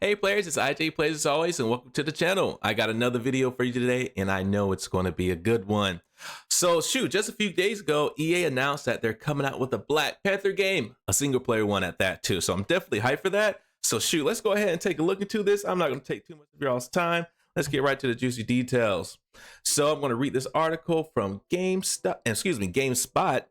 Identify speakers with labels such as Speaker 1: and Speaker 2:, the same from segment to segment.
Speaker 1: Hey players, it's IJ Plays as always, and welcome to the channel. I got another video for you today, and I know it's going to be a good one. So shoot, just a few days ago, EA announced that they're coming out with a Black Panther game, a single player one at that too. So I'm definitely hyped for that. So shoot, let's go ahead and take a look into this. I'm not going to take too much of y'all's time. Let's get right to the juicy details. So I'm going to read this article from GameSpot.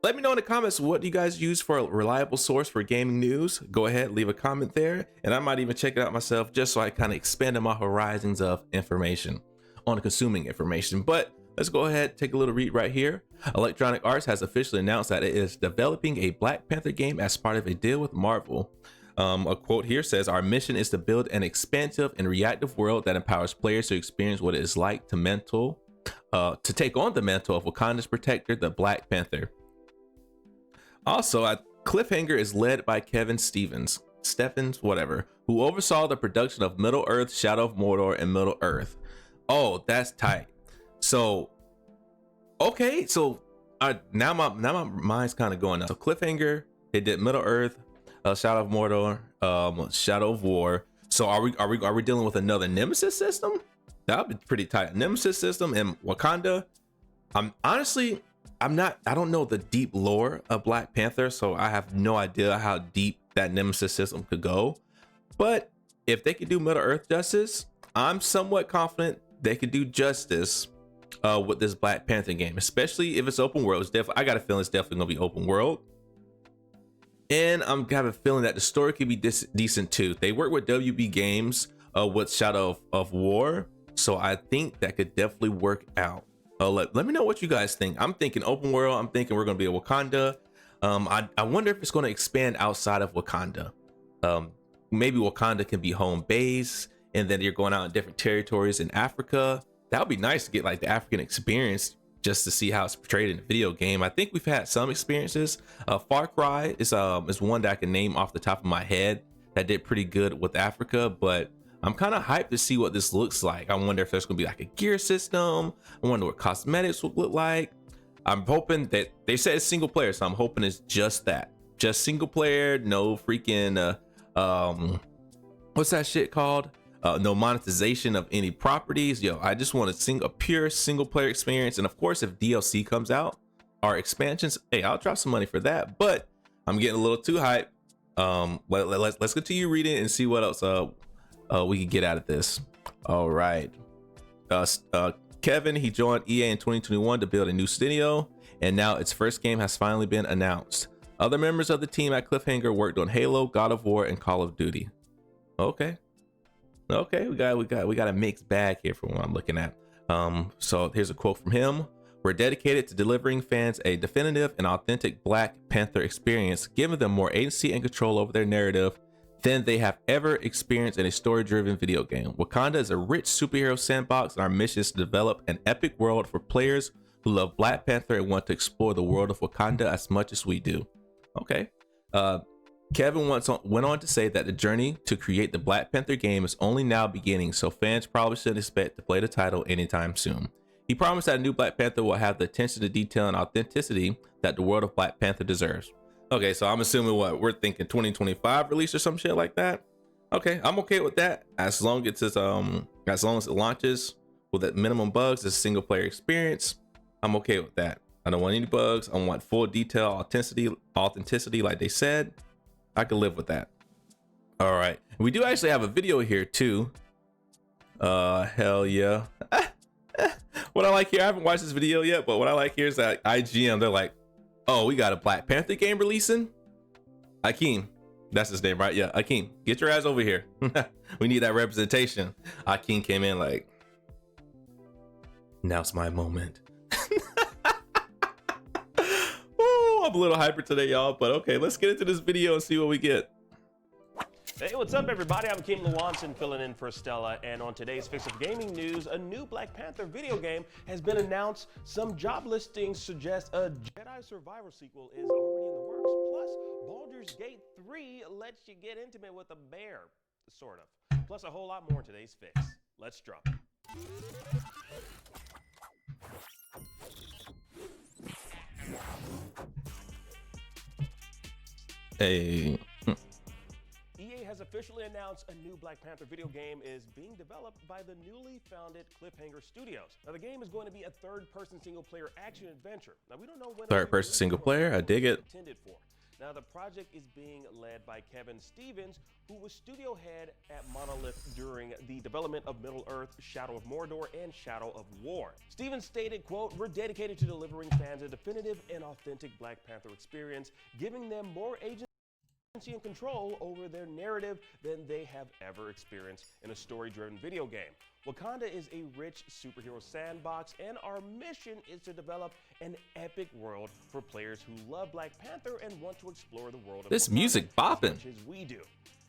Speaker 1: Let me know in the comments, what do you guys use for a reliable source for gaming news? Go ahead, leave a comment there, and I might even check it out myself just so I kind of expand my horizons of information on consuming information. But let's go ahead, take a little read right here. Electronic Arts has officially announced that it is developing a Black Panther game as part of a deal with Marvel. A quote here says, "Our mission is to build an expansive and reactive world that empowers players to experience what it is like to take on the mantle of Wakanda's protector, the Black Panther." Also, a cliffhanger is led by Kevin Stevens, who oversaw the production of Middle-earth, Shadow of Mordor, and Middle-earth. Oh, that's tight. So, okay, so now my mind's kind of going up. So cliffhanger, they did Middle-earth, Shadow of Mordor, Shadow of War. So are we dealing with another Nemesis system? That would be pretty tight. Nemesis system in Wakanda. I don't know the deep lore of Black Panther, so I have no idea how deep that Nemesis system could go. But if they could do Middle-earth justice, I'm somewhat confident they could do justice with this Black Panther game, especially if it's open world. I got a feeling it's definitely gonna be open world. And I'm have a feeling that the story could be decent too. They work with WB Games with Shadow of War, so I think that could definitely work out. Let me know what you guys think. I'm thinking open world. I'm thinking we're going to be a Wakanda. I wonder if it's going to expand outside of Wakanda. Maybe Wakanda can be home base, and then you're going out in different territories in Africa. That would be nice to get like the African experience just to see how it's portrayed in the video game. I think we've had some experiences. Far Cry is one that I can name off the top of my head that did pretty good with Africa, but I'm kind of hyped to see what this looks like. I wonder if there's gonna be like a gear system. I wonder what cosmetics will look like. I'm hoping that they said it's single player, so I'm hoping it's just that, just single player, no freaking what's that shit called? No monetization of any properties. Yo, I just want a pure single player experience. And of course, if DLC comes out or expansions, hey, I'll drop some money for that. But I'm getting a little too hyped. Let's continue reading and see what else we can get out of this. All right. Kevin, he joined EA in 2021 to build a new studio, and now its first game has finally been announced. Other members of the team at Cliffhanger worked on Halo, God of War, and Call of Duty. Okay, we got a mixed bag here from what I'm looking at. So here's a quote from him. "We're dedicated to delivering fans a definitive and authentic Black Panther experience, giving them more agency and control over their narrative than they have ever experienced in a story-driven video game. Wakanda is a rich superhero sandbox, and our mission is to develop an epic world for players who love Black Panther and want to explore the world of Wakanda as much as we do." Okay. Kevin went on to say that the journey to create the Black Panther game is only now beginning, so fans probably shouldn't expect to play the title anytime soon. He promised that a new Black Panther will have the attention to detail and authenticity that the world of Black Panther deserves. Okay, so I'm assuming we're thinking 2025 release or some shit like that. Okay, I'm okay with that as long as it launches with that minimum bugs, a single player experience. I'm okay with that. I don't want any bugs. I want full detail, authenticity, like they said. I can live with that. All right, we do actually have a video here too. Hell yeah. What I like here, I haven't watched this video yet, but what I like here is that IGN, they're like, "Oh, we got a Black Panther game releasing? Akeem," that's his name, right? Yeah, Akeem, get your ass over here. We need that representation. Akeem came in like, "Now's my moment." Ooh, I'm a little hyper today, y'all, but okay, let's get into this video and see what we get.
Speaker 2: Hey, what's up, everybody? I'm King Lewanson filling in for Stella, and on today's Fix of Gaming news, a new Black Panther video game has been announced. Some job listings suggest a Jedi Survivor sequel is already in the works. Plus, Baldur's Gate 3 lets you get intimate with a bear, sort of. Plus, a whole lot more in today's Fix. Let's drop it.
Speaker 1: Hey.
Speaker 2: EA has officially announced a new Black Panther video game is being developed by the newly founded Cliffhanger Studios. Now, the game is going to be a third-person single-player action adventure. Now, we don't know when
Speaker 1: Third-person single player, I dig it.
Speaker 2: Intended for. Now, the project is being led by Kevin Stevens, who was studio head at Monolith during the development of Middle-earth, Shadow of Mordor, and Shadow of War. Stevens stated, quote, "We're dedicated to delivering fans a definitive and authentic Black Panther experience, giving them more agency and control over their narrative than they have ever experienced in a story-driven video game. Wakanda is a rich superhero sandbox, and our mission is to develop an epic world for players who love Black Panther and want to explore the world of
Speaker 1: This
Speaker 2: Wakanda
Speaker 1: music bopping.
Speaker 2: as much as we do."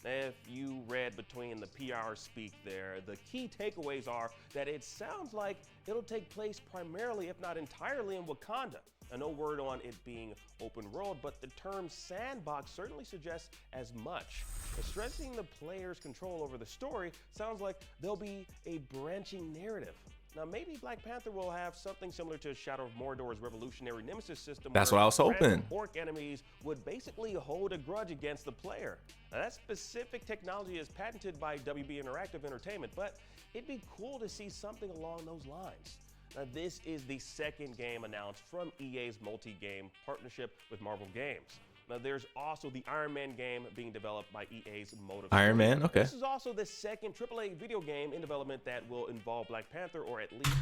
Speaker 2: If you read between the PR speak there, the key takeaways are that it sounds like it'll take place primarily, if not entirely, in Wakanda. And no word on it being open world, but the term sandbox certainly suggests as much. Stressing the player's control over the story sounds like there'll be a branching narrative. Now, maybe Black Panther will have something similar to Shadow of Mordor's revolutionary nemesis system.
Speaker 1: That's
Speaker 2: where
Speaker 1: what I was hoping.
Speaker 2: random orc enemies would basically hold a grudge against the player. Now, that specific technology is patented by WB Interactive Entertainment, but it'd be cool to see something along those lines. Now, this is the second game announced from EA's multi-game partnership with Marvel Games. Now, there's also the Iron Man game being developed by EA's Motive.
Speaker 1: Iron Man, okay.
Speaker 2: This is also the second AAA video game in development that will involve Black Panther, or at least...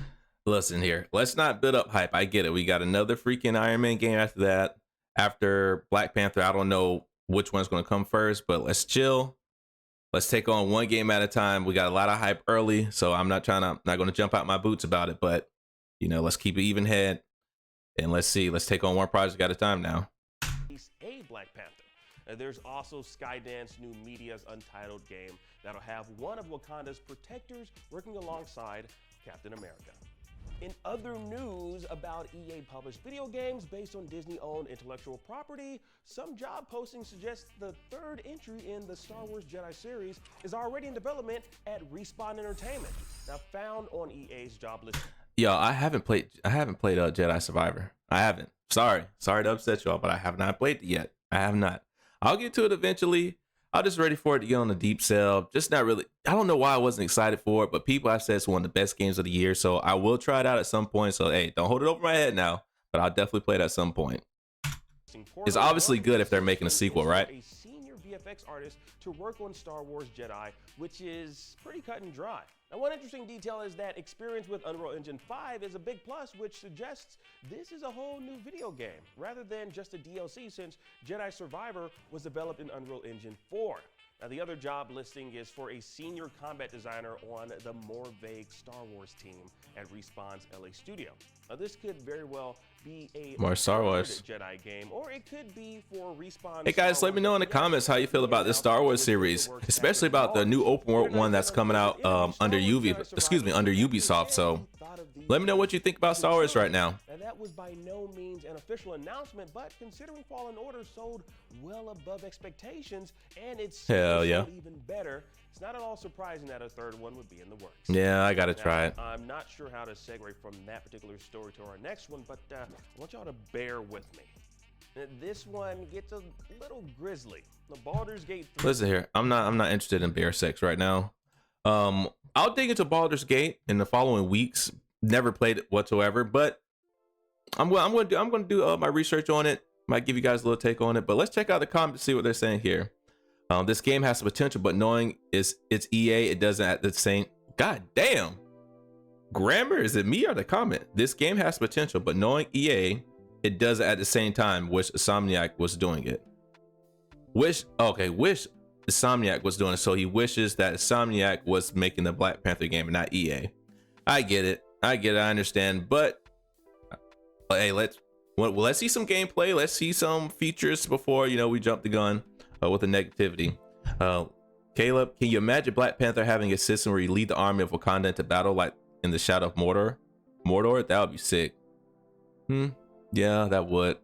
Speaker 1: Listen here, let's not build up hype. I get it. We got another freaking Iron Man game after that. After Black Panther, I don't know which one's going to come first, but let's chill. Let's take on one game at a time. We got a lot of hype early, so I'm not going to jump out my boots about it, but you know, let's keep it even head and let's see. Let's take on one project at a time now.
Speaker 2: A Black Panther. There's also Skydance New Media's Untitled game that'll have one of Wakanda's protectors working alongside Captain America. In other news about EA-published video games based on Disney-owned intellectual property, some job postings suggest the third entry in the Star Wars Jedi series is already in development at Respawn Entertainment. Now, found on EA's job list.
Speaker 1: Yo, I haven't played Jedi Survivor. I haven't. Sorry to upset y'all, but I have not played it yet. I have not. I'll get to it eventually. I'm just ready for it to get on a deep sale. Just not really. I don't know why I wasn't excited for it, but people have said it's one of the best games of the year, so I will try it out at some point. So hey, don't hold it over my head now, but I'll definitely play it at some point. It's obviously good if they're making a sequel, right?
Speaker 2: A senior VFX artist to work on Star Wars Jedi, which is pretty cut and dry. Now, one interesting detail is that experience with Unreal Engine 5 is a big plus, which suggests this is a whole new video game, rather than just a DLC, since Jedi Survivor was developed in Unreal Engine 4. Now, the other job listing is for a senior combat designer on the more vague Star Wars team at Respawn's LA studio. Now, this could very well be a
Speaker 1: more Star Wars
Speaker 2: Jedi game, or it could be for Respawn.
Speaker 1: Hey guys, let me know in the comments how you feel about this Star Wars series, especially about the new open world one that's coming out under Ubisoft. So let me know what you think about Star Wars right now.
Speaker 2: And that was by no means an official announcement, but considering Fallen Order sold well above expectations and it's
Speaker 1: Hell yeah.
Speaker 2: even better, it's not at all surprising that a third one would be in the works.
Speaker 1: Yeah, I gotta try it.
Speaker 2: I'm not sure how to segue from that particular story to our next one, but I want y'all to bear with me. This one gets a little grisly. The Baldur's Gate 3.
Speaker 1: Listen here, I'm not interested in bear sex right now. I'll dig into Baldur's Gate in the following weeks. Never played it whatsoever, but I'm gonna do my research on it. Might give you guys a little take on it, but let's check out the comments to see what they're saying here. This game has the potential, but knowing it's EA, it doesn't at the same. God damn. Grammar, is it me or the comment? This game has potential, but knowing EA, it doesn't at the same time. Wish Insomniac was doing it. Wish Insomniac was doing it, so he wishes that Insomniac was making the Black Panther game and not EA. I get it. I understand, but hey, let's see some gameplay. Let's see some features before we jump the gun with the negativity. Caleb, can you imagine Black Panther having a system where you lead the army of Wakanda into battle like in the Shadow of Mordor? That would be sick. Yeah, that would.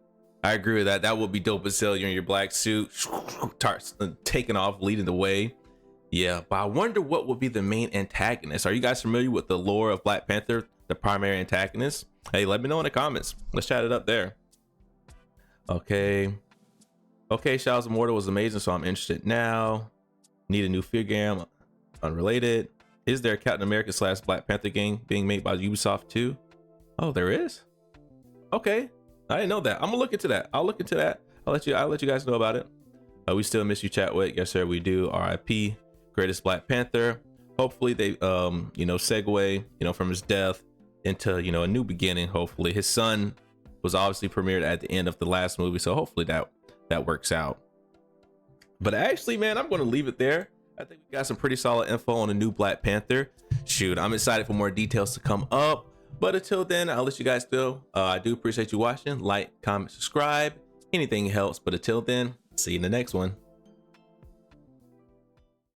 Speaker 1: I agree with that. That would be dope as hell. You're in your black suit, taking off, leading the way. Yeah, but I wonder what would be the main antagonist. Are you guys familiar with the lore of Black Panther, the primary antagonist? Hey, let me know in the comments. Let's chat it up there. Okay, Shadows of Mordor was amazing, so I'm interested now. Need a new figure game. Unrelated. Is there a Captain America / Black Panther game being made by Ubisoft too? Oh, there is. Okay, I didn't know that. I'm gonna look into that. I'll look into that. I'll let you guys know about it. We still miss you, Chatwick. Yes, sir, we do. R.I.P. Greatest Black Panther. Hopefully they segue from his death into a new beginning. Hopefully his son was obviously premiered at the end of the last movie, so hopefully that works out. But actually, man, I'm going to leave it there. I think we got some pretty solid info on the new Black Panther. Shoot, I'm excited for more details to come up. But until then, I'll let you guys know. I do appreciate you watching. Like, comment, subscribe. Anything helps. But until then, see you in the next one.